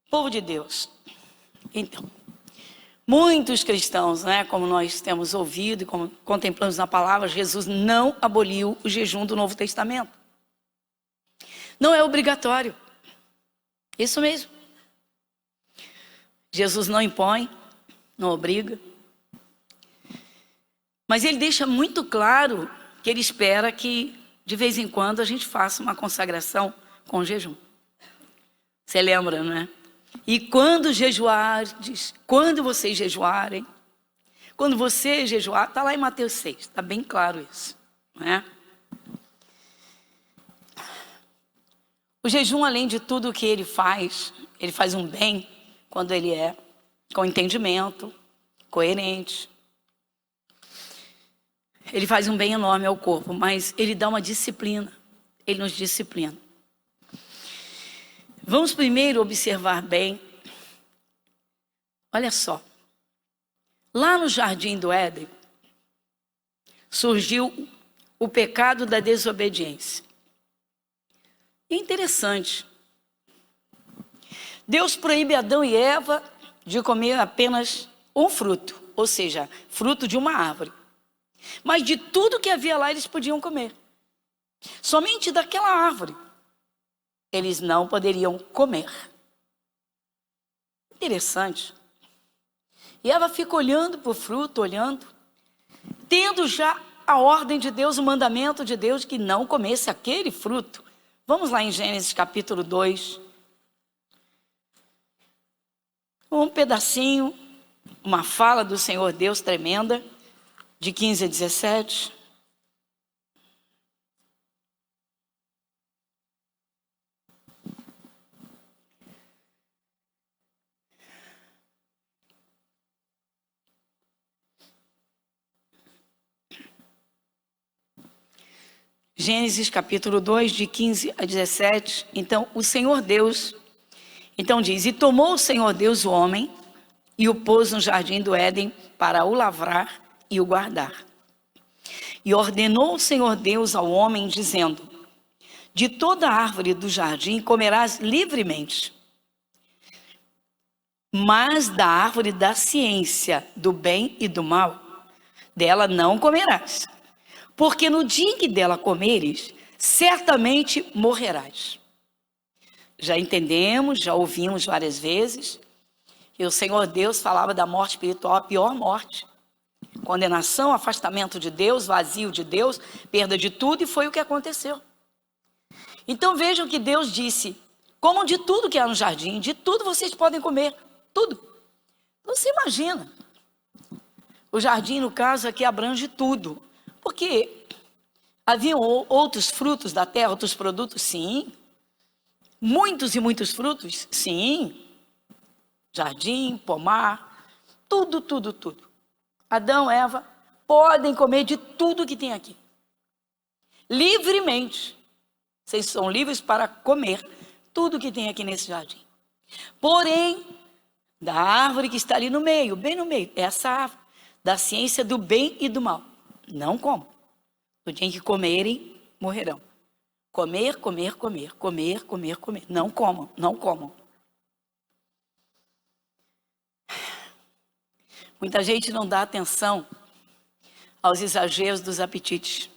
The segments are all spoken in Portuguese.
Povo de Deus, então, muitos cristãos, né, como nós temos ouvido e como contemplamos na palavra, Jesus não aboliu o jejum do Novo Testamento. Não é obrigatório. Isso mesmo. Jesus não impõe, não obriga. Mas ele deixa muito claro que ele espera que, de vez em quando, a gente faça uma consagração com jejum. Você lembra, não é? E quando jejuardes, quando vocês jejuarem, quando você jejuar, está lá em Mateus 6, está bem claro isso, não é? O jejum, além de tudo que ele faz um bem quando ele é com entendimento, coerente. Ele faz um bem enorme ao corpo, mas ele dá uma disciplina, ele nos disciplina. Vamos primeiro observar bem, olha só, lá no Jardim do Éden, surgiu o pecado da desobediência. É interessante, Deus proíbe Adão e Eva de comer apenas um fruto, ou seja, fruto de uma árvore. Mas de tudo que havia lá eles podiam comer. Somente daquela árvore eles não poderiam comer. Interessante. E Eva fica olhando para o fruto, olhando, tendo já a ordem de Deus, o mandamento de Deus que não comesse aquele fruto. Vamos lá em Gênesis capítulo 2. Um pedacinho, uma fala do Senhor Deus tremenda, de 15 a 17. Gênesis capítulo 2, de 15 a 17. Então, o Senhor Deus, então diz, e tomou o Senhor Deus o homem e o pôs no jardim do Éden para o lavrar e o guardar. E ordenou o Senhor Deus ao homem, dizendo, de toda árvore do jardim comerás livremente, mas da árvore da ciência do bem e do mal, dela não comerás. Porque no dia em que dela comeres, certamente morrerás. Já entendemos, já ouvimos várias vezes, que o Senhor Deus falava da morte espiritual, a pior morte. Condenação, afastamento de Deus, vazio de Deus, perda de tudo, e foi o que aconteceu. Então vejam que Deus disse, comam de tudo que há no jardim, de tudo vocês podem comer, tudo. Então você imagina, o jardim no caso aqui abrange tudo. Porque haviam outros frutos da terra, outros produtos? Sim. Muitos e muitos frutos? Sim. Jardim, pomar, tudo, tudo, tudo. Adão, Eva, podem comer de tudo que tem aqui. Livremente. Vocês são livres para comer tudo que tem aqui nesse jardim. Porém, da árvore que está ali no meio, bem no meio, essa árvore, da ciência do bem e do mal. Não comam. No dia em que comerem, morrerão. Comer, comer, comer, comer, comer, comer. Não comam, não comam. Muita gente não dá atenção aos exageros dos apetites.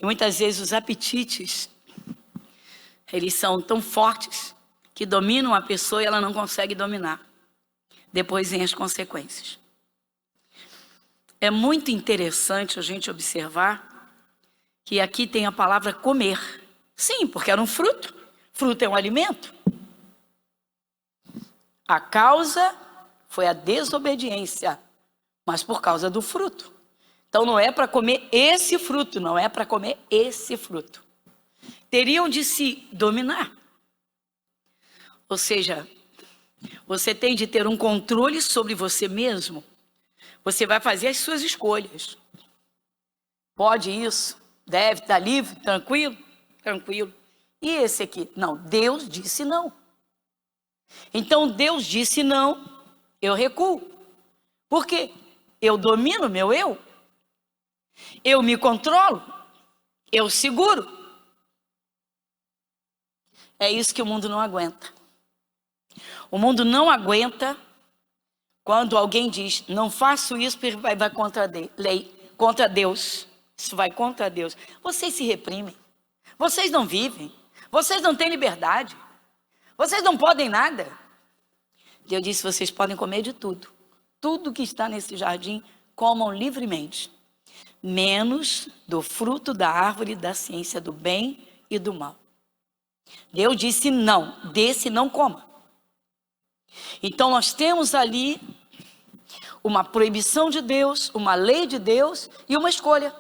E muitas vezes os apetites, eles são tão fortes que dominam a pessoa e ela não consegue dominar. Depois vem as consequências. É muito interessante a gente observar que aqui tem a palavra comer. Sim, porque era um fruto. Fruto é um alimento. A causa foi a desobediência, mas por causa do fruto. Então não é para comer esse fruto, não é para comer esse fruto. Teriam de se dominar. Ou seja, você tem de ter um controle sobre você mesmo. Você vai fazer as suas escolhas. Pode isso? Deve estar livre? Tranquilo? Tranquilo. E esse aqui? Não, Deus disse não. Então Deus disse não, eu recuo. Por quê? Eu domino meu eu. Eu me controlo. Eu seguro. É isso que o mundo não aguenta. O mundo não aguenta quando alguém diz, não faço isso porque vai contra a lei, contra Deus. Isso vai contra Deus. Vocês se reprimem. Vocês não vivem. Vocês não têm liberdade. Vocês não podem nada. Deus disse, vocês podem comer de tudo. Tudo que está nesse jardim, comam livremente. Menos do fruto da árvore da ciência do bem e do mal. Deus disse não, desse não coma. Então nós temos ali uma proibição de Deus, uma lei de Deus e uma escolha.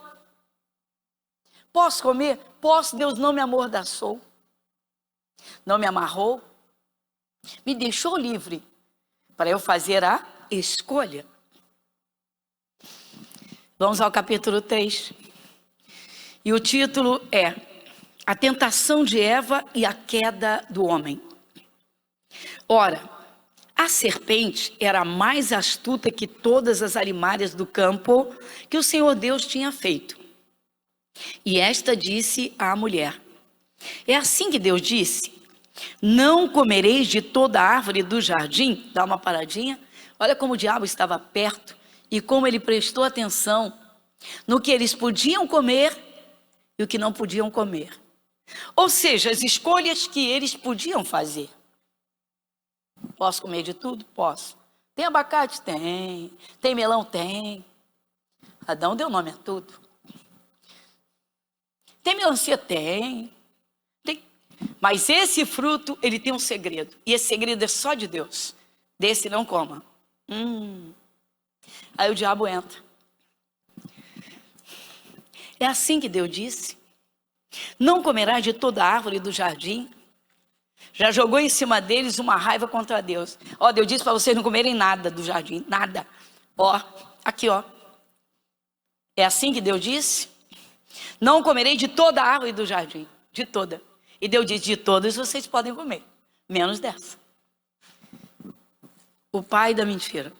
Posso comer? Posso, Deus não me amordaçou, não me amarrou, me deixou livre para eu fazer a escolha. Vamos ao capítulo 3. E o título é A Tentação de Eva e a Queda do Homem. Ora, a serpente era mais astuta que todas as alimárias do campo que o Senhor Deus tinha feito. E esta disse à mulher, é assim que Deus disse, não comereis de toda a árvore do jardim? Dá uma paradinha, olha como o diabo estava perto e como ele prestou atenção no que eles podiam comer e o que não podiam comer. Ou seja, as escolhas que eles podiam fazer. Posso comer de tudo? Posso. Tem abacate? Tem. Tem melão? Tem. Adão deu nome a tudo. Tem melancia? Tem. Mas esse fruto, ele tem um segredo. E esse segredo é só de Deus. Desse não coma. Aí o diabo entra. É assim que Deus disse. Não comerás de toda a árvore do jardim. Já jogou em cima deles uma raiva contra Deus. Ó, Deus disse para vocês não comerem nada do jardim. Nada. Ó, aqui ó. É assim que Deus disse. Não comerei de toda a árvore do jardim. De toda. E Deus disse, de todas vocês podem comer. Menos dessa. O pai da mentira.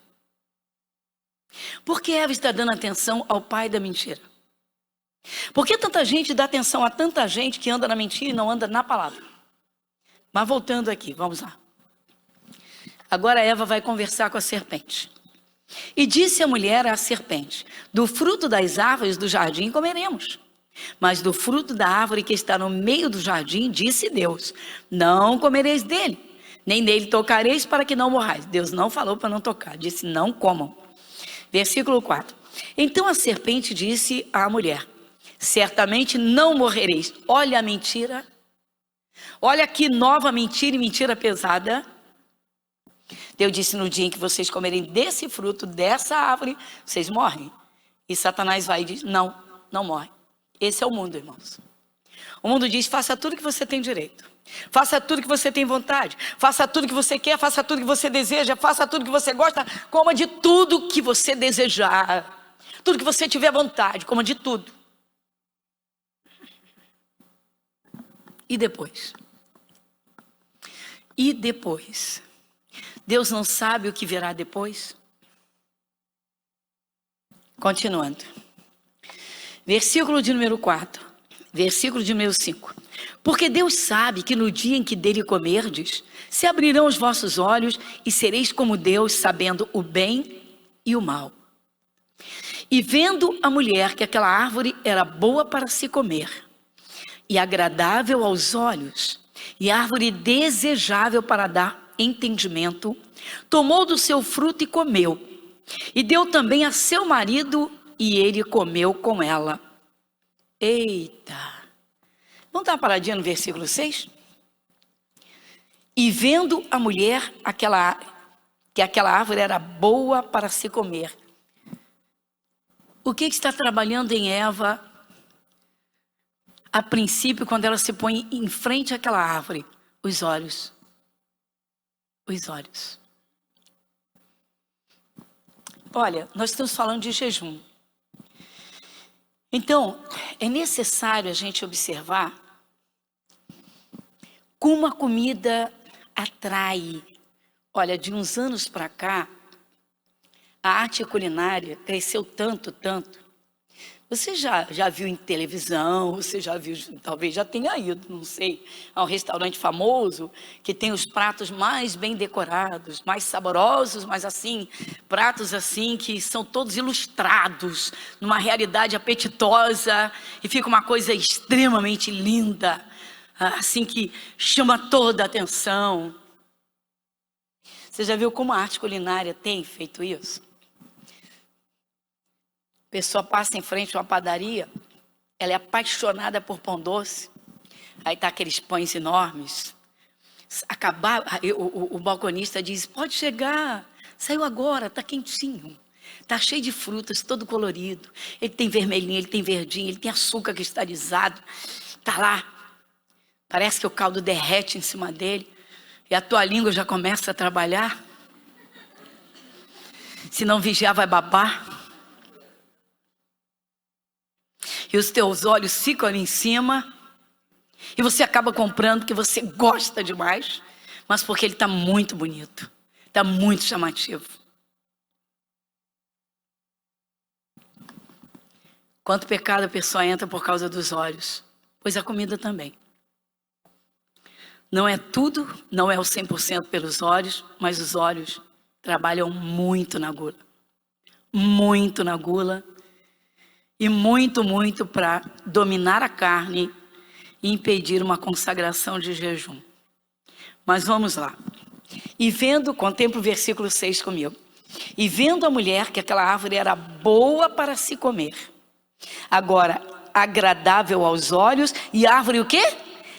Por que Eva está dando atenção ao pai da mentira? Por que tanta gente dá atenção a tanta gente que anda na mentira e não anda na palavra? Mas voltando aqui, vamos lá. Agora Eva vai conversar com a serpente. E disse a mulher à serpente, do fruto das árvores do jardim comeremos. Mas do fruto da árvore que está no meio do jardim, disse Deus, não comereis dele, nem nele tocareis para que não morrais. Deus não falou para não tocar, disse não comam. Versículo 4. Então a serpente disse à mulher, certamente não morrereis. Olha a mentira. Olha que nova mentira e mentira pesada. Deus disse, no dia em que vocês comerem desse fruto, dessa árvore, vocês morrem. E Satanás vai e diz, não, não morre. Esse é o mundo, irmãos. O mundo diz, faça tudo que você tem direito. Faça tudo que você tem vontade. Faça tudo que você quer, faça tudo que você deseja. Faça tudo que você gosta. Coma de tudo que você desejar. Tudo que você tiver vontade, coma de tudo. E depois? E depois? Deus não sabe o que virá depois? Continuando. Versículo de número 4. Versículo de número 5. Porque Deus sabe que no dia em que dele comerdes, se abrirão os vossos olhos e sereis como Deus, sabendo o bem e o mal. E vendo a mulher que aquela árvore era boa para se comer, e agradável aos olhos, e árvore desejável para dar entendimento, tomou do seu fruto e comeu, e deu também a seu marido, e ele comeu com ela. Eita! Vamos dar uma paradinha no versículo 6? E vendo a mulher que aquela árvore era boa para se comer. O que está trabalhando em Eva, a princípio, quando ela se põe em frente àquela árvore? Os olhos. Os olhos. Olha, nós estamos falando de jejum. Então, é necessário a gente observar como a comida atrai. Olha, de uns anos para cá, a arte culinária cresceu tanto, tanto. Você já viu em televisão, você já viu, talvez já tenha ido, não sei, a um restaurante famoso que tem os pratos mais bem decorados, mais saborosos, mas assim, pratos assim que são todos ilustrados, numa realidade apetitosa e fica uma coisa extremamente linda, assim que chama toda a atenção. Você já viu como a arte culinária tem feito isso? A pessoa passa em frente a uma padaria, ela é apaixonada por pão doce, aí tá aqueles pães enormes. O balconista diz: pode chegar, saiu agora, tá quentinho, tá cheio de frutas, todo colorido. Ele tem vermelhinho, ele tem verdinho, ele tem açúcar cristalizado, tá lá. Parece que o caldo derrete em cima dele e a tua língua já começa a trabalhar. Se não vigiar, vai babar. E os teus olhos ficam ali em cima. E você acaba comprando porque você gosta demais. Mas porque ele está muito bonito. Está muito chamativo. Quanto pecado a pessoa entra por causa dos olhos. Pois a comida também. Não é tudo, não é o 100% pelos olhos. Mas os olhos trabalham muito na gula. Muito na gula. E muito para dominar a carne e impedir uma consagração de jejum. Mas vamos lá. E vendo, contempla o versículo 6 comigo. E vendo a mulher que aquela árvore era boa para se comer. Agora, agradável aos olhos e árvore o quê?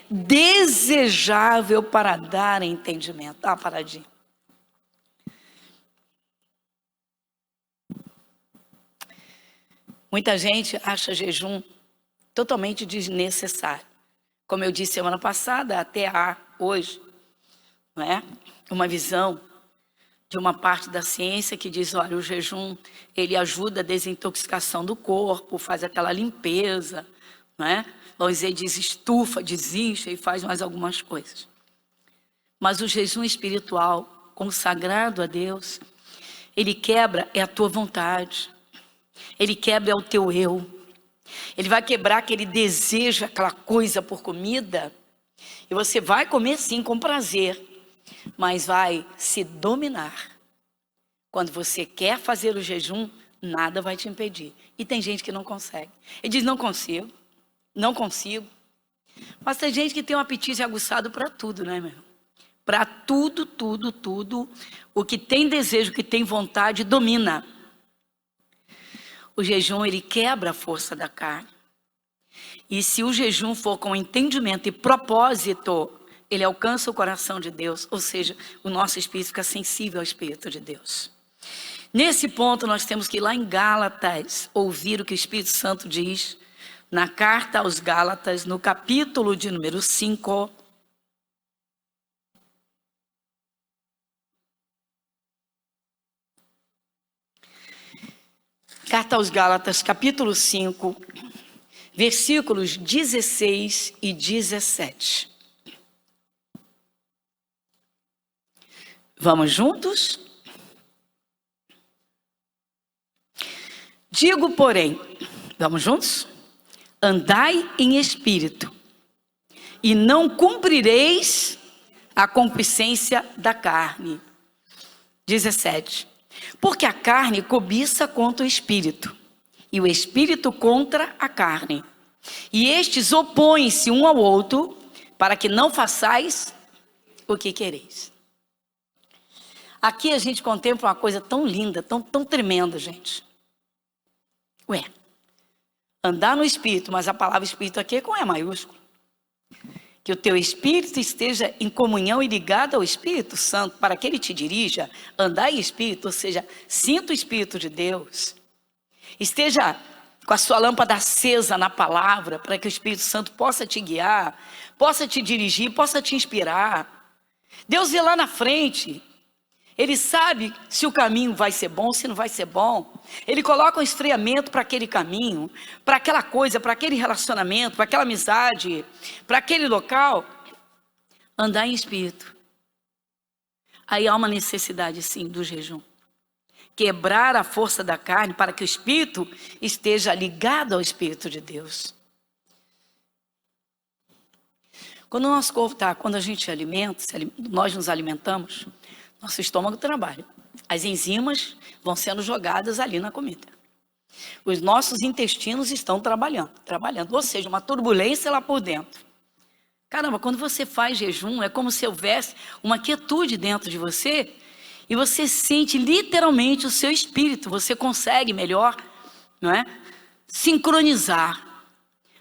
Desejável para dar entendimento. Dá uma paradinha. Muita gente acha jejum totalmente desnecessário. Como eu disse semana passada, até há hoje, não é? Uma visão de uma parte da ciência que diz, olha, o jejum, ele ajuda a desintoxicação do corpo, faz aquela limpeza, não é? Vamos dizer, desestufa, desincha e faz mais algumas coisas. Mas o jejum espiritual, consagrado a Deus, ele quebra a tua vontade. Ele quebra o teu eu. Ele vai quebrar aquele desejo, aquela coisa por comida. E você vai comer sim com prazer. Mas vai se dominar. Quando você quer fazer o jejum, nada vai te impedir. E tem gente que não consegue. Ele diz, não consigo. Não consigo. Mas tem gente que tem um apetite aguçado para tudo, né, meu irmão? Para tudo. O que tem desejo, o que tem vontade, domina. O jejum, ele quebra a força da carne. E se o jejum for com entendimento e propósito, ele alcança o coração de Deus. Ou seja, o nosso espírito fica sensível ao Espírito de Deus. Nesse ponto, nós temos que ir lá em Gálatas, ouvir o que o Espírito Santo diz. Na carta aos Gálatas, no capítulo de número 5. Carta aos Gálatas, capítulo 5, versículos 16 e 17. Vamos juntos? Digo, porém, vamos juntos? Andai em espírito, e não cumprireis a concupiscência da carne. 17. Porque a carne cobiça contra o espírito, e o espírito contra a carne. E estes opõem-se um ao outro, para que não façais o que quereis. Aqui a gente contempla uma coisa tão linda, tão tremenda, gente. Ué, andar no espírito, mas a palavra espírito aqui é com E maiúsculo. Que o teu espírito esteja em comunhão e ligado ao Espírito Santo, para que ele te dirija, andar em espírito, ou seja, sinta o Espírito de Deus. Esteja com a sua lâmpada acesa na palavra, para que o Espírito Santo possa te guiar, possa te dirigir, possa te inspirar. Deus vê lá na frente. Ele sabe se o caminho vai ser bom, se não vai ser bom. Ele coloca um esfriamento para aquele caminho, para aquela coisa, para aquele relacionamento, para aquela amizade, para aquele local. Andar em espírito. Aí há uma necessidade, sim, do jejum. quebrar a força da carne para que o espírito esteja ligado ao Espírito de Deus. Quando o nosso corpo quando a gente alimenta, nós nos alimentamos, nosso estômago trabalha. As enzimas vão sendo jogadas ali na comida. Os nossos intestinos estão trabalhando. Ou seja, uma turbulência lá por dentro. Caramba, quando você faz jejum, é como se houvesse uma quietude dentro de você e você sente literalmente o seu espírito. Você consegue melhor, não é? Sincronizar.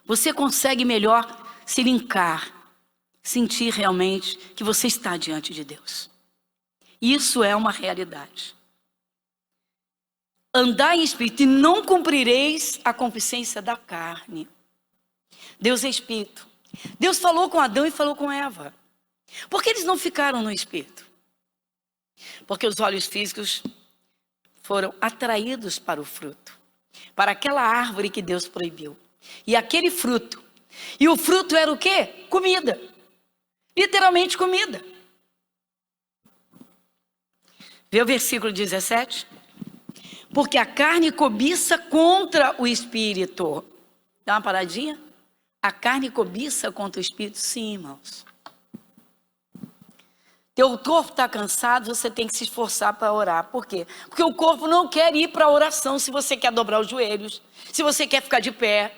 Você consegue melhor se linkar, sentir realmente que você está diante de Deus. Isso é uma realidade. Andai em espírito e não cumprireis a concupiscência da carne. Deus é espírito. Deus falou com Adão e falou com Eva. Por que eles não ficaram no espírito? Porque os olhos físicos foram atraídos para o fruto, para aquela árvore que Deus proibiu. E aquele fruto. E o fruto era o quê? Comida. Literalmente comida. Vê o versículo 17? Porque a carne cobiça contra o espírito. Dá uma paradinha? A carne cobiça contra o espírito? Sim, irmãos. Teu corpo está cansado, você tem que se esforçar para orar. Por quê? Porque o corpo não quer ir para a oração se você quer dobrar os joelhos, se você quer ficar de pé,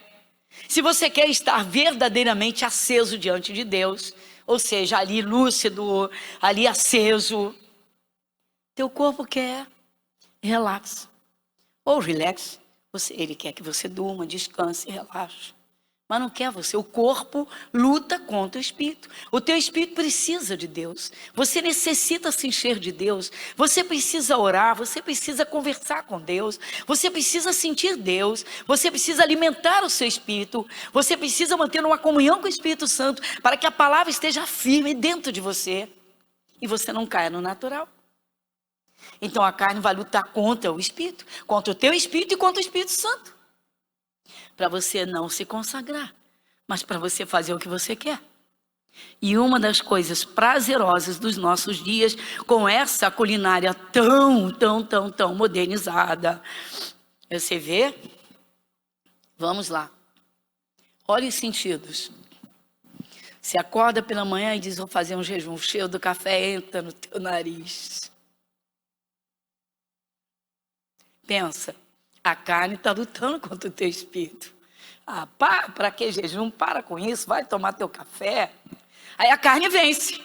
se você quer estar verdadeiramente aceso diante de Deus, ou seja, ali lúcido, ali aceso. Teu corpo quer relax. Ou relax, ele quer que você durma, descanse, relaxe. Mas não quer você. O corpo luta contra o espírito. O teu espírito precisa de Deus. Você necessita se encher de Deus. Você precisa orar, você precisa conversar com Deus. Você precisa sentir Deus. Você precisa alimentar o seu espírito. Você precisa manter uma comunhão com o Espírito Santo para que a palavra esteja firme dentro de você. E você não caia no natural. Então a carne vai lutar contra o Espírito, contra o teu Espírito e contra o Espírito Santo. Para você não se consagrar, mas para você fazer o que você quer. E uma das coisas prazerosas dos nossos dias, com essa culinária tão modernizada, você vê? Vamos lá. Olha os sentidos. Você acorda pela manhã e diz, vou fazer um jejum, o cheiro do café entra no teu nariz. Pensa, a carne está lutando contra o teu espírito. Ah, para que jejum? Para com isso, vai tomar teu café. Aí a carne vence.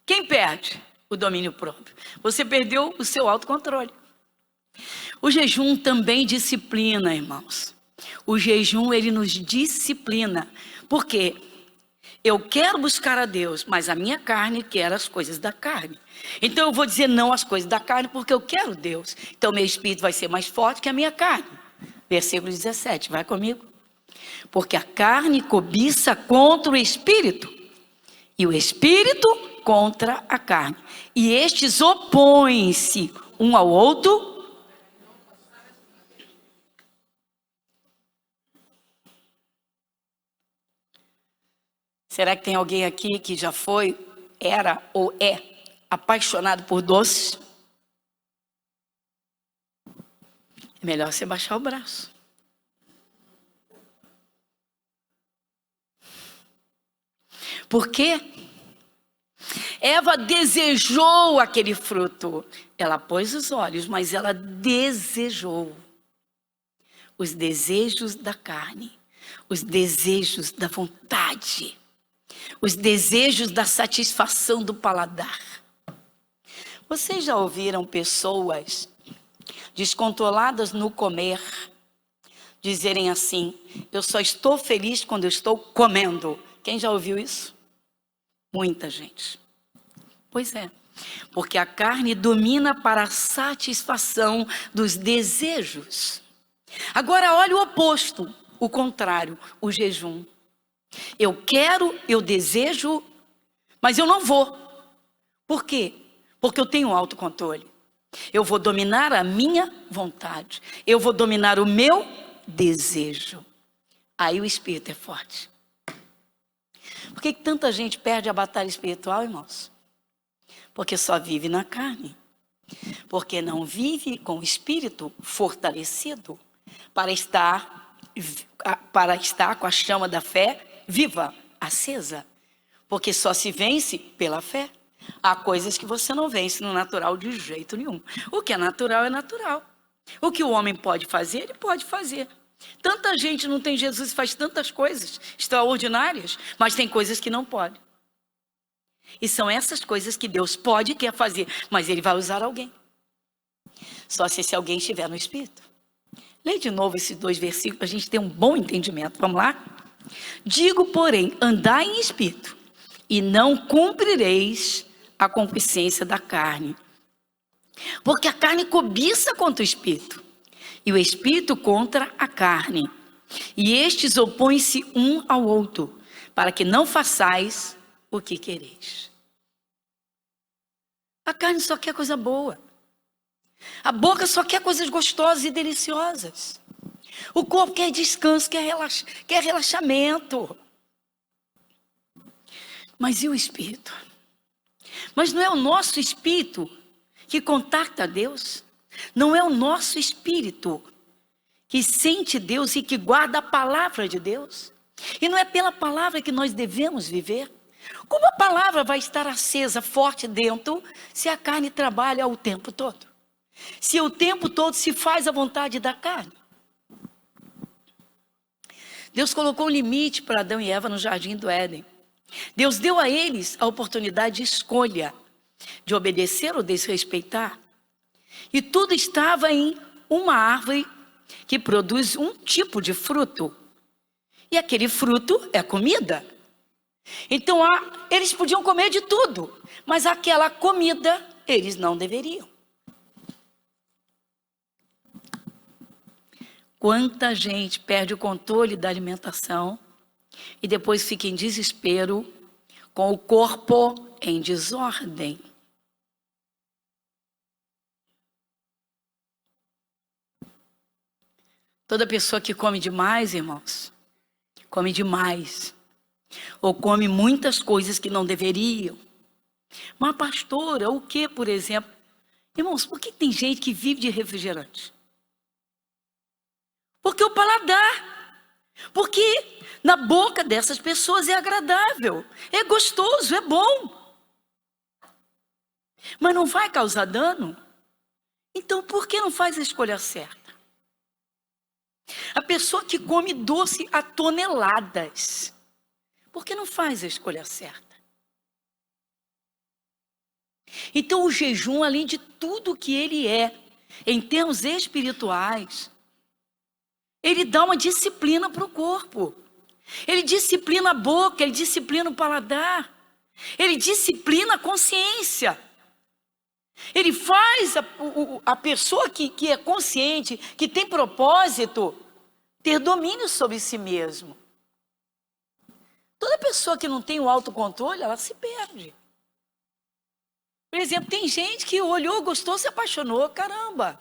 Quem perde? O domínio próprio. Você perdeu o seu autocontrole. O jejum também disciplina, irmãos. O jejum, ele nos disciplina. Por quê? Eu quero buscar a Deus, mas a minha carne quer as coisas da carne. Então eu vou dizer não às coisas da carne porque eu quero Deus. Então meu espírito vai ser mais forte que a minha carne. Versículo 17, vai comigo. Porque a carne cobiça contra o espírito e o espírito contra a carne. E estes opõem-se um ao outro. Será que tem alguém aqui que já foi, era ou é apaixonado por doces? É melhor você baixar o braço. Por quê? Eva desejou aquele fruto. Ela pôs os olhos, mas ela desejou. Os desejos da carne, os desejos da vontade. Os desejos da satisfação do paladar. Vocês já ouviram pessoas descontroladas no comer dizerem assim, eu só estou feliz quando eu estou comendo. Quem já ouviu isso? Muita gente. Pois é, porque a carne domina para a satisfação dos desejos. Agora olha o oposto, o contrário, o jejum. Eu quero, eu desejo, mas eu não vou. Por quê? Porque eu tenho autocontrole. Eu vou dominar a minha vontade. Eu vou dominar o meu desejo. Aí o espírito é forte. Por que tanta gente perde a batalha espiritual, irmãos? Porque só vive na carne. porque não vive com o espírito fortalecido para estar com a chama da fé viva, acesa, porque só se vence pela fé. Há coisas que você não vence no natural de jeito nenhum. O que é natural. O que o homem pode fazer, ele pode fazer. Tanta gente não tem Jesus e faz tantas coisas extraordinárias, mas tem coisas que não pode. E são essas coisas que Deus pode e quer fazer, mas Ele vai usar alguém. Só se esse alguém estiver no Espírito. Lê de novo esses 2 versículos para a gente ter um bom entendimento. Vamos lá? Digo, porém, andai em Espírito, e não cumprireis a concupiscência da carne. Porque a carne cobiça contra o Espírito, e o Espírito contra a carne. E estes opõem-se um ao outro, para que não façais o que quereis. A carne só quer coisa boa. A boca só quer coisas gostosas e deliciosas. O corpo quer descanso, quer relaxamento. Mas e o Espírito? Mas não é o nosso Espírito que contacta a Deus? Não é o nosso Espírito que sente Deus e que guarda a palavra de Deus? E não é pela palavra que nós devemos viver? Como a palavra vai estar acesa, forte dentro, se a carne trabalha o tempo todo? Se o tempo todo se faz a vontade da carne? Deus colocou um limite para Adão e Eva no jardim do Éden. Deus deu a eles a oportunidade de escolha, de obedecer ou desrespeitar. E tudo estava em uma árvore que produz um tipo de fruto. E aquele fruto é comida. Então eles podiam comer de tudo, mas aquela comida eles não deveriam. Quanta gente perde o controle da alimentação e depois fica em desespero, com o corpo em desordem. Toda pessoa que come demais, irmãos, come demais. Ou come muitas coisas que não deveriam. Mas pastora, o que, por exemplo? Irmãos, por que tem gente que vive de refrigerante? Porque o paladar. Porque na boca dessas pessoas é agradável, é gostoso, é bom. Mas não vai causar dano? Então por que não faz a escolha certa? A pessoa que come doce a toneladas, por que não faz a escolha certa? Então o jejum, além de tudo que ele é, em termos espirituais, ele dá uma disciplina para o corpo. Ele disciplina a boca, ele disciplina o paladar. Ele disciplina a consciência. Ele faz a pessoa que é consciente, que tem propósito, ter domínio sobre si mesmo. Toda pessoa que não tem o autocontrole, ela se perde. Por exemplo, tem gente que olhou, gostou, se apaixonou, caramba,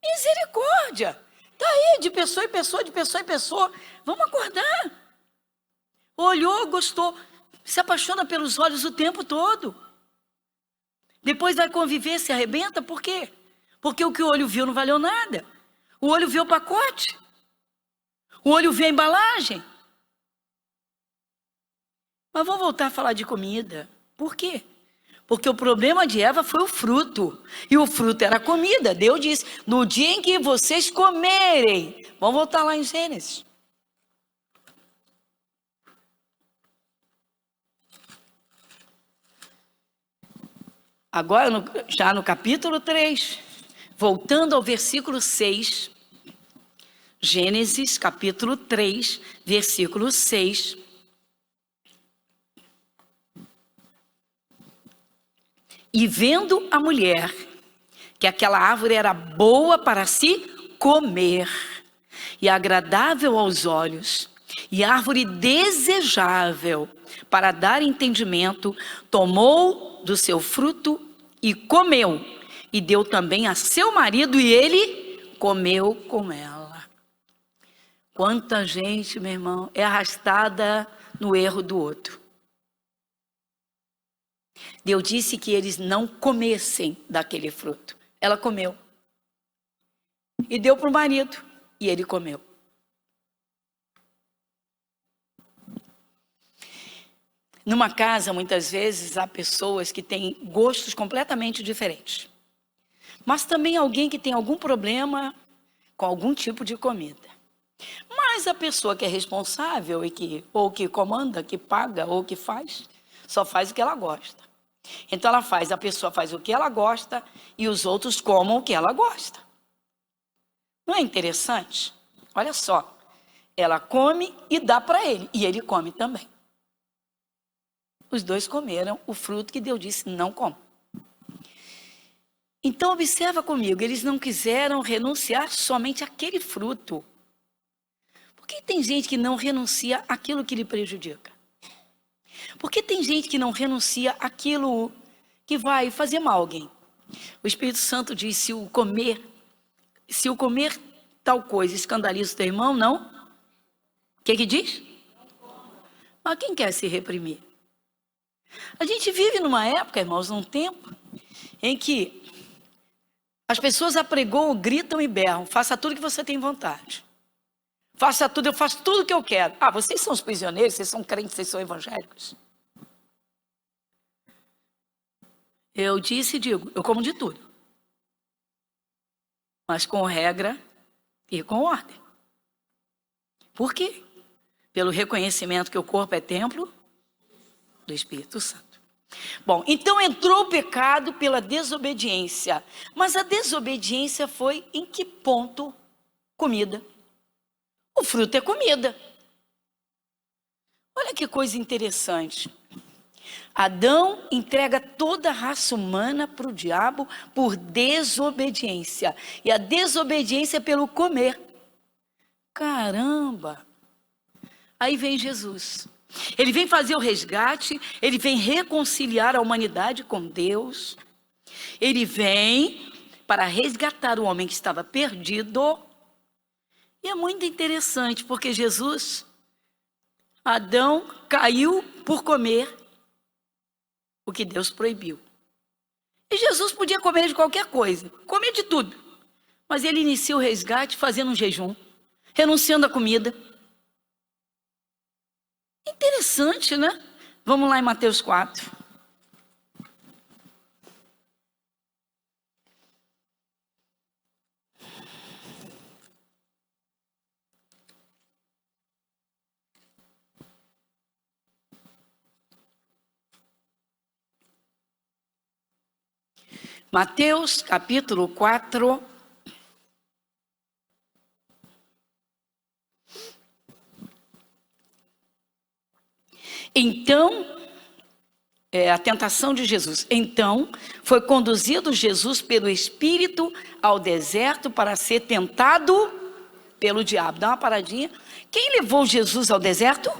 misericórdia. Está aí, de pessoa em pessoa, de pessoa em pessoa. Vamos acordar. Olhou, gostou, se apaixona pelos olhos o tempo todo. Depois vai conviver, se arrebenta, por quê? Porque o que o olho viu não valeu nada. O olho viu o pacote. O olho viu a embalagem. Mas vamos voltar a falar de comida. Por quê? Porque o problema de Eva foi o fruto. E o fruto era a comida. Deus disse, no dia em que vocês comerem. Vamos voltar lá em Gênesis. Agora, já no capítulo 3, voltando ao versículo 6, Gênesis capítulo 3, versículo 6. E vendo a mulher que aquela árvore era boa para se comer, e agradável aos olhos, e árvore desejável para dar entendimento, tomou do seu fruto e comeu, e deu também a seu marido, e ele comeu com ela. Quanta gente, meu irmão, é arrastada no erro do outro. Deus disse que eles não comessem daquele fruto. Ela comeu. E deu para o marido. E ele comeu. Numa casa, muitas vezes, há pessoas que têm gostos completamente diferentes. Mas também alguém que tem algum problema com algum tipo de comida. Mas a pessoa que é responsável ou que comanda, que paga ou que faz, só faz o que ela gosta. Então a pessoa faz o que ela gosta e os outros comam o que ela gosta. Não é interessante? Olha só, ela come e dá para ele, e ele come também. Os dois comeram o fruto que Deus disse não come. Então observa comigo, eles não quiseram renunciar somente àquele fruto. Por que tem gente que não renuncia àquilo que lhe prejudica? Por que tem gente que não renuncia àquilo que vai fazer mal a alguém? O Espírito Santo diz, se o comer tal coisa escandaliza o teu irmão, não? O que diz? Mas quem quer se reprimir? A gente vive numa época, irmãos, num tempo em que as pessoas apregoam, gritam e berram. Faça tudo que você tem vontade. Faça tudo, eu faço tudo o que eu quero. Ah, vocês são os prisioneiros, vocês são crentes, vocês são evangélicos. Eu disse e digo, eu como de tudo. Mas com regra e com ordem. Por quê? Pelo reconhecimento que o corpo é templo do Espírito Santo. Bom, então entrou o pecado pela desobediência. Mas a desobediência foi em que ponto? Comida. O fruto é comida. Olha que coisa interessante. Adão entrega toda a raça humana para o diabo por desobediência. E a desobediência é pelo comer. Caramba! Aí vem Jesus. Ele vem fazer o resgate, ele vem reconciliar a humanidade com Deus. Ele vem para resgatar o homem que estava perdido. E é muito interessante, porque Adão caiu por comer o que Deus proibiu. E Jesus podia comer de qualquer coisa, comer de tudo. Mas ele inicia o resgate fazendo um jejum, renunciando à comida. Interessante, né? Vamos lá em Mateus 4. Mateus capítulo 4. Então, a tentação de Jesus. Então, foi conduzido Jesus pelo Espírito ao deserto para ser tentado pelo diabo. Dá uma paradinha. Quem levou Jesus ao deserto?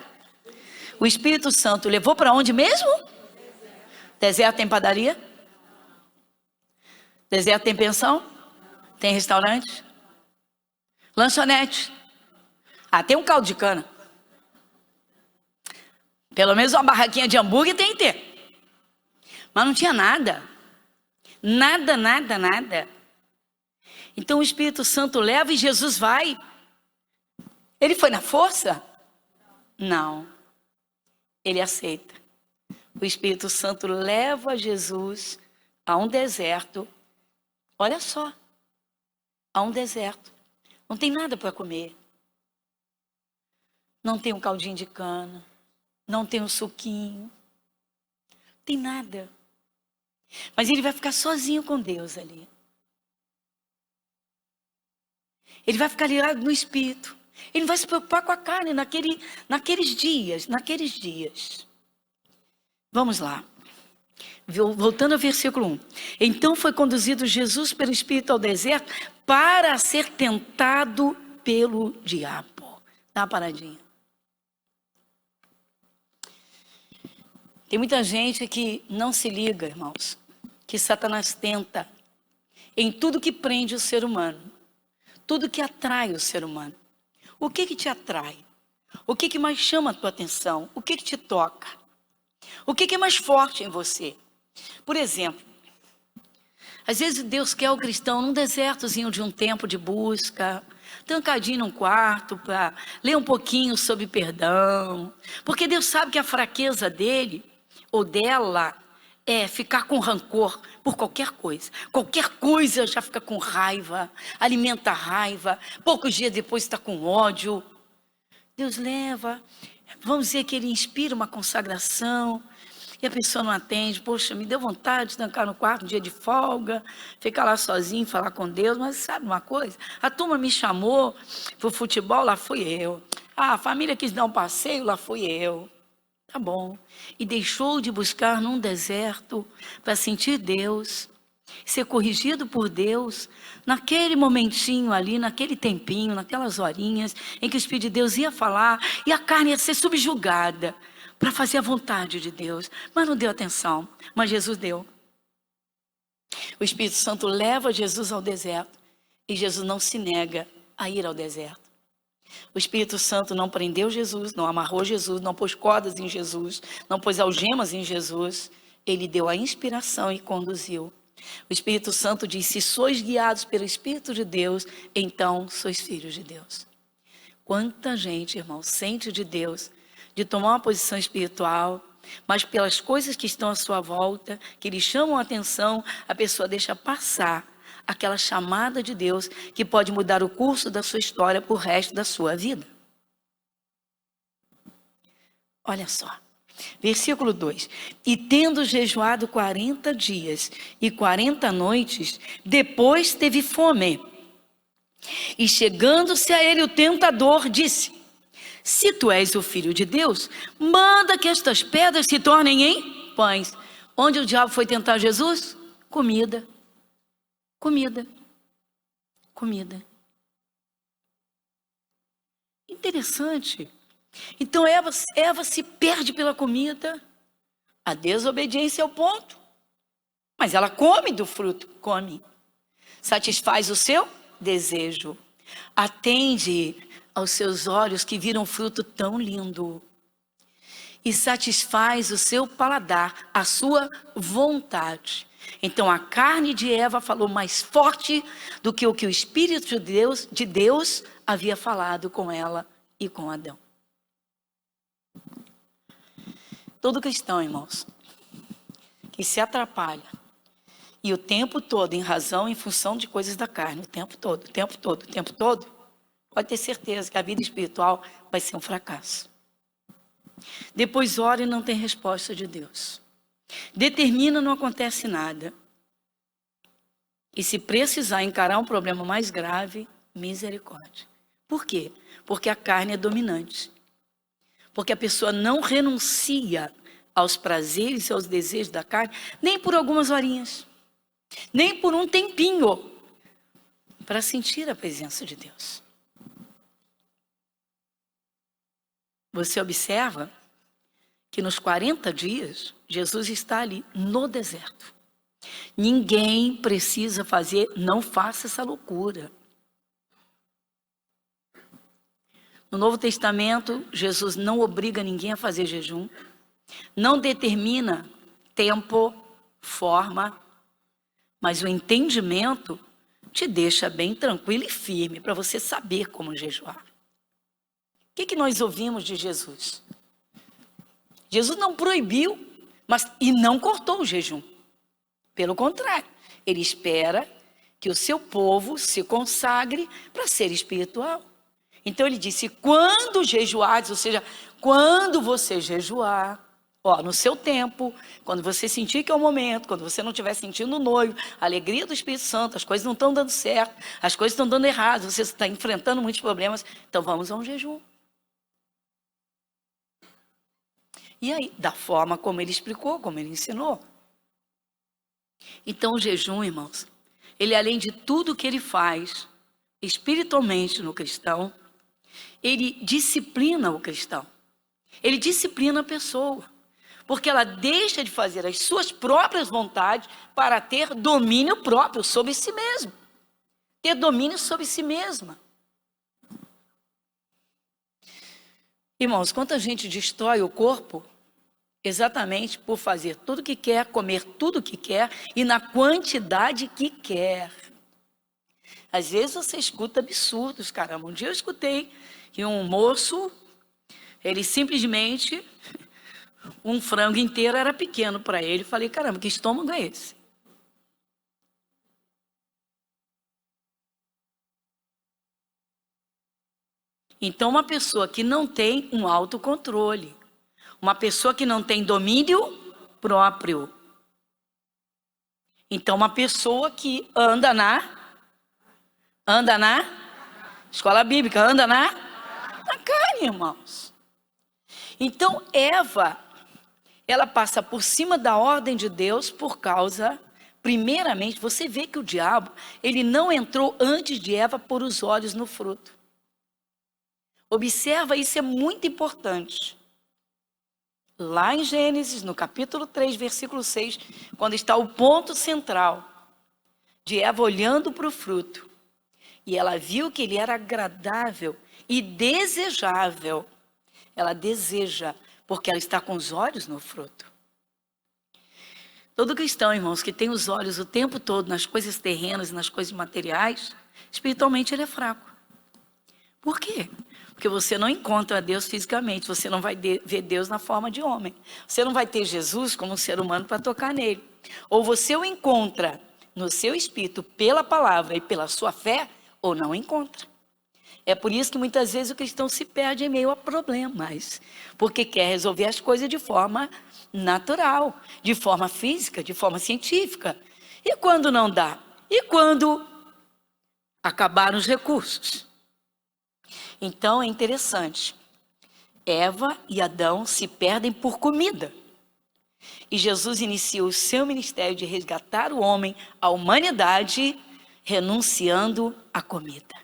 O Espírito Santo levou para onde mesmo? Deserto tem padaria? Deserto tem pensão? Tem restaurante? Lanchonete? Ah, tem um caldo de cana. Pelo menos uma barraquinha de hambúrguer tem que ter. Mas não tinha nada. Nada, nada, nada. Então o Espírito Santo leva e Jesus vai. Ele foi na força? Não. Ele aceita. O Espírito Santo leva Jesus a um deserto. Olha só. A um deserto. Não tem nada para comer. Não tem um caldinho de cana. Não tem um suquinho. Não tem nada. Mas ele vai ficar sozinho com Deus ali. Ele vai ficar ligado no Espírito. Ele não vai se preocupar com a carne naqueles dias. Vamos lá. Voltando ao versículo 1. Então foi conduzido Jesus pelo Espírito ao deserto para ser tentado pelo diabo. Dá uma paradinha. Tem muita gente que não se liga, irmãos, que Satanás tenta em tudo que prende o ser humano, tudo que atrai o ser humano. O que te atrai? O que mais chama a tua atenção? O que te toca? O que é mais forte em você? Por exemplo, às vezes Deus quer o cristão num desertozinho de um tempo de busca, trancadinho num quarto para ler um pouquinho sobre perdão. Porque Deus sabe que a fraqueza dele ou dela é ficar com rancor por qualquer coisa. Qualquer coisa já fica com raiva, alimenta a raiva, poucos dias depois está com ódio. Deus leva, vamos dizer que ele inspira uma consagração, e a pessoa não atende. Poxa, me deu vontade de trancar no quarto um dia de folga, ficar lá sozinho, falar com Deus, mas sabe uma coisa? A turma me chamou para o futebol, lá fui eu. Ah, a família quis dar um passeio, lá fui eu. Tá bom. E deixou de buscar num deserto para sentir Deus, ser corrigido por Deus, naquele momentinho ali, naquele tempinho, naquelas horinhas em que o Espírito de Deus ia falar e a carne ia ser subjugada para fazer a vontade de Deus, mas não deu atenção, mas Jesus deu. O Espírito Santo leva Jesus ao deserto e Jesus não se nega a ir ao deserto. O Espírito Santo não prendeu Jesus, não amarrou Jesus, não pôs cordas em Jesus, não pôs algemas em Jesus. Ele deu a inspiração e conduziu. O Espírito Santo diz: se sois guiados pelo Espírito de Deus, então sois filhos de Deus. Quanta gente, irmão, sente de Deus, de tomar uma posição espiritual, mas pelas coisas que estão à sua volta, que lhe chamam a atenção, a pessoa deixa passar aquela chamada de Deus que pode mudar o curso da sua história para o resto da sua vida. Olha só, versículo 2: e tendo jejuado 40 dias e 40 noites, depois teve fome. E chegando-se a ele o tentador, disse: se tu és o Filho de Deus, manda que estas pedras se tornem em pães. Onde o diabo foi tentar Jesus? Comida. Comida. Comida. Interessante. Então Eva se perde pela comida. A desobediência é o ponto. Mas ela come do fruto. Come. Satisfaz o seu desejo. Atende aos seus olhos que viram um fruto tão lindo. E satisfaz o seu paladar, a sua vontade. Então a carne de Eva falou mais forte do que o Espírito de Deus havia falado com ela e com Adão. Todo cristão, irmãos, que se atrapalha e o tempo todo em função de coisas da carne, o tempo todo, pode ter certeza que a vida espiritual vai ser um fracasso. Depois ora e não tem resposta de Deus. Determina, não acontece nada. E se precisar encarar um problema mais grave, misericórdia. Por quê? Porque a carne é dominante. Porque a pessoa não renuncia aos prazeres e aos desejos da carne, nem por algumas horinhas, nem por um tempinho, para sentir a presença de Deus. Você observa que nos 40 dias, Jesus está ali no deserto. Ninguém precisa fazer, não faça essa loucura. No Novo Testamento, Jesus não obriga ninguém a fazer jejum, não determina tempo, forma, mas o entendimento te deixa bem tranquilo e firme para você saber como jejuar. O que nós ouvimos de Jesus? Jesus não proibiu, e não cortou o jejum. Pelo contrário, ele espera que o seu povo se consagre para ser espiritual. Então ele disse: quando jejuares, ou seja, quando você jejuar, no seu tempo, quando você sentir que é o momento, quando você não estiver sentindo o noivo, a alegria do Espírito Santo, as coisas não estão dando certo, as coisas estão dando errado, você está enfrentando muitos problemas, então vamos a um jejum. E aí, da forma como ele explicou, como ele ensinou. Então o jejum, irmãos, ele além de tudo que ele faz espiritualmente no cristão, ele disciplina o cristão. Ele disciplina a pessoa. Porque ela deixa de fazer as suas próprias vontades para ter domínio próprio sobre si mesmo. Ter domínio sobre si mesma. Irmãos, quanta gente destrói o corpo Exatamente por fazer tudo que quer, comer tudo que quer e na quantidade que quer. Às vezes você escuta absurdos, caramba. Um dia eu escutei que um moço, ele simplesmente, um frango inteiro era pequeno para ele. Falei, caramba, que estômago é esse? Então, uma pessoa que não tem um autocontrole, uma pessoa que não tem domínio próprio. Então, uma pessoa que anda na escola bíblica, anda na carne, irmãos. Então, Eva, ela passa por cima da ordem de Deus por causa, primeiramente, você vê que o diabo, ele não entrou antes de Eva pôr os olhos no fruto. Observa, isso é muito importante. Lá em Gênesis, no capítulo 3, versículo 6, quando está o ponto central de Eva olhando para o fruto, e ela viu que ele era agradável e desejável. Ela deseja, porque ela está com os olhos no fruto. Todo cristão, irmãos, que tem os olhos o tempo todo nas coisas terrenas e nas coisas materiais, espiritualmente ele é fraco. Por quê? Porque você não encontra Deus fisicamente, você não vai ver Deus na forma de homem. Você não vai ter Jesus como um ser humano para tocar nele. Ou você o encontra no seu espírito pela palavra e pela sua fé, ou não encontra. É por isso que muitas vezes o cristão se perde em meio a problemas, porque quer resolver as coisas de forma natural, de forma física, de forma científica. E quando não dá? E quando acabaram os recursos? Então é interessante, Eva e Adão se perdem por comida. E Jesus inicia o seu ministério de resgatar o homem, a humanidade, renunciando à comida.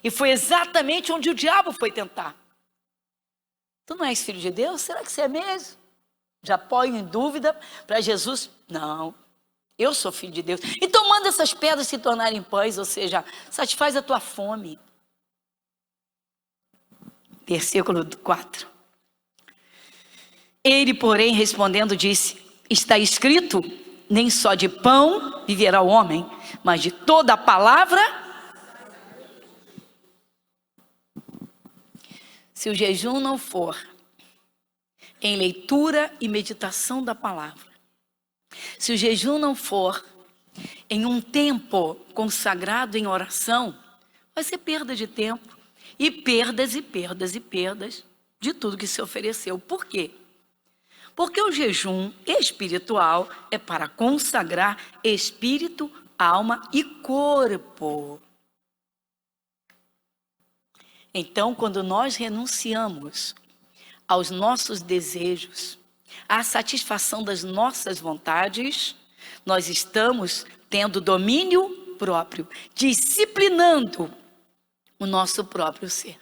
E foi exatamente onde o diabo foi tentar. Tu não és filho de Deus? Será que você é mesmo? Já põe em dúvida para Jesus? Não, eu sou filho de Deus. Então manda essas pedras se tornarem pães, ou seja, satisfaz a tua fome. Versículo 4. Ele, porém, respondendo, disse: está escrito, nem só de pão viverá o homem, mas de toda a palavra. Se o jejum não for em leitura e meditação da palavra, se o jejum não for em um tempo consagrado em oração, vai ser perda de tempo. E perdas e perdas e perdas de tudo que se ofereceu. Por quê? Porque o jejum espiritual é para consagrar espírito, alma e corpo. Então, quando nós renunciamos aos nossos desejos, à satisfação das nossas vontades, nós estamos tendo domínio próprio, disciplinando o nosso próprio ser.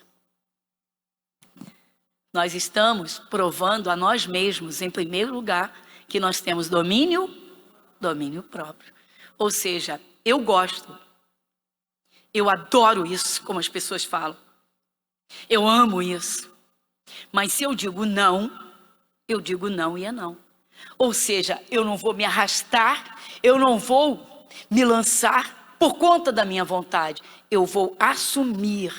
Nós estamos provando a nós mesmos, em primeiro lugar, que nós temos domínio próprio. Ou seja, eu gosto, eu adoro isso, como as pessoas falam. Eu amo isso. Mas se eu digo não e é não. Ou seja, eu não vou me arrastar, eu não vou me lançar por conta da minha vontade. Eu vou assumir,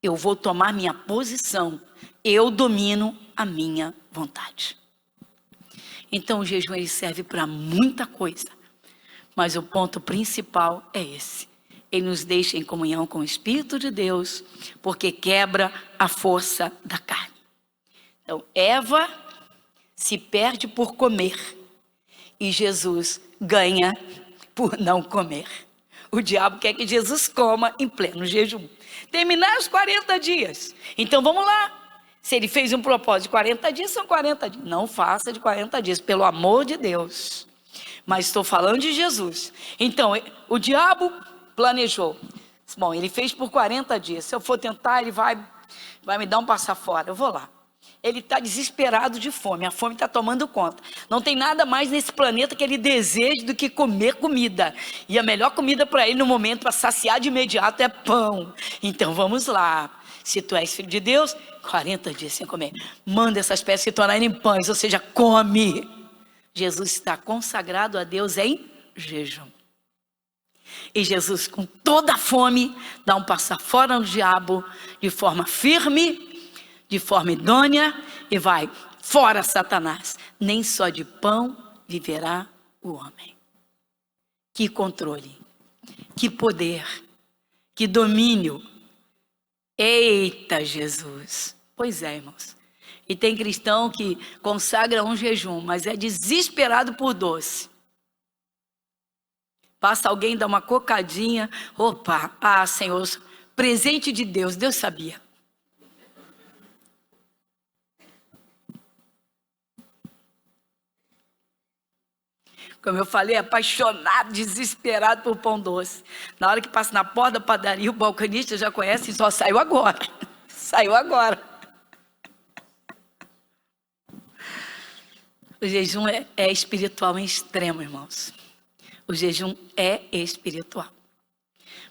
eu vou tomar minha posição, eu domino a minha vontade. Então o jejum ele serve para muita coisa, mas o ponto principal é esse. Ele nos deixa em comunhão com o Espírito de Deus, porque quebra a força da carne. Então Eva se perde por comer e Jesus ganha por não comer. O diabo quer que Jesus coma em pleno jejum. Terminar os 40 dias. Então vamos lá. Se ele fez um propósito de 40 dias, são 40 dias. Não faça de 40 dias, pelo amor de Deus. Mas estou falando de Jesus. Então, o diabo planejou. Bom, ele fez por 40 dias. Se eu for tentar, ele vai me dar um passar fora. Eu vou lá. Ele está desesperado de fome, a fome está tomando conta. Não tem nada mais nesse planeta que ele deseje do que comer comida. E a melhor comida para ele no momento, para saciar de imediato, é pão. Então vamos lá. Se tu és filho de Deus, 40 dias sem comer. Manda essas pedras se tornarem pães, ou seja, come. Jesus está consagrado a Deus em jejum. E Jesus, com toda a fome, dá um passar fora no diabo, de forma firme, de forma idônea, e vai, fora Satanás. Nem só de pão viverá o homem. Que controle, que poder, que domínio. Eita Jesus. Pois é, irmãos. E tem cristão que consagra um jejum, mas é desesperado por doce. Passa alguém, dá uma cocadinha. Opa, Senhor, presente de Deus, Deus sabia. Como eu falei, apaixonado, desesperado por pão doce. Na hora que passa na porta da padaria, o balconista já conhece e só saiu agora. Saiu agora. O jejum é espiritual em extremo, irmãos. O jejum é espiritual.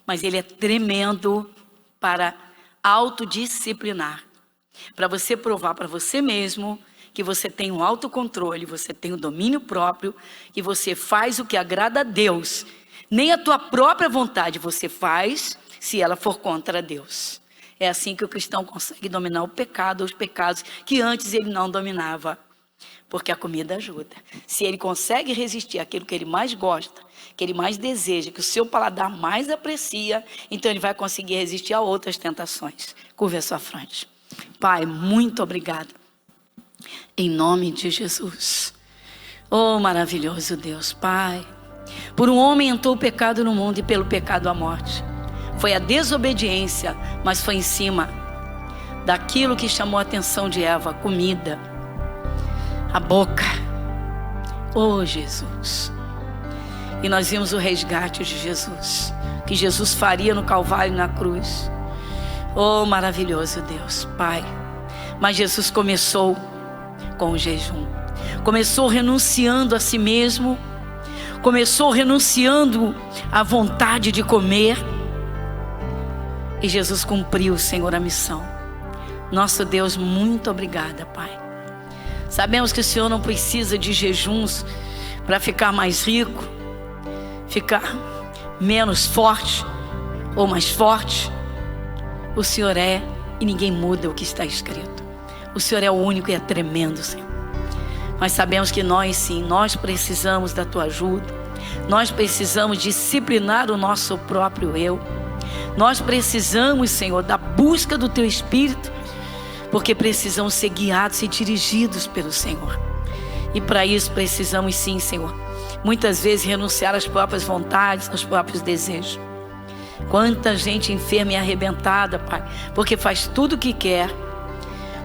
Mas ele é tremendo para autodisciplinar. Para você provar para você mesmo que você tem um autocontrole, você tem um domínio próprio, que você faz o que agrada a Deus. Nem a tua própria vontade você faz se ela for contra Deus. É assim que o cristão consegue dominar o pecado, os pecados que antes ele não dominava. Porque a comida ajuda. Se ele consegue resistir àquilo que ele mais gosta, que ele mais deseja, que o seu paladar mais aprecia, então ele vai conseguir resistir a outras tentações. Curva a sua fronte. Pai, muito obrigado. Em nome de Jesus. Oh, maravilhoso Deus, Pai. Por um homem entrou o pecado no mundo e pelo pecado a morte. Foi a desobediência, mas foi em cima daquilo que chamou a atenção de Eva, a comida, a boca. Oh, Jesus. E nós vimos o resgate de Jesus, que Jesus faria no Calvário e na cruz. Oh, maravilhoso Deus, Pai. Mas Jesus começou com o jejum. Começou renunciando a si mesmo. Começou renunciando à vontade de comer. E Jesus cumpriu, Senhor, a missão. Nosso Deus, muito obrigada, Pai. Sabemos que o Senhor não precisa de jejuns para ficar mais rico, ficar menos forte ou mais forte. O Senhor é e ninguém muda o que está escrito. O Senhor é o único e é tremendo, Senhor. Mas sabemos que nós sim, nós precisamos da Tua ajuda. Nós precisamos disciplinar o nosso próprio eu. Nós precisamos, Senhor, da busca do Teu Espírito, porque precisamos ser guiados e dirigidos pelo Senhor. E para isso precisamos sim, Senhor, muitas vezes renunciar às próprias vontades, aos próprios desejos. Quanta gente enferma e arrebentada, Pai, porque faz tudo o que quer,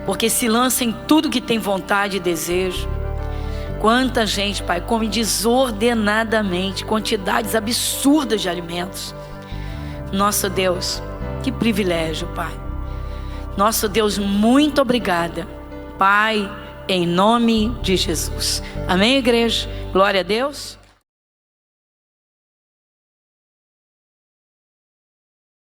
porque se lança em tudo que tem vontade e desejo. Quanta gente, Pai, come desordenadamente, quantidades absurdas de alimentos. Nosso Deus, que privilégio, Pai. Nosso Deus, muito obrigada, Pai, em nome de Jesus. Amém, igreja? Glória a Deus.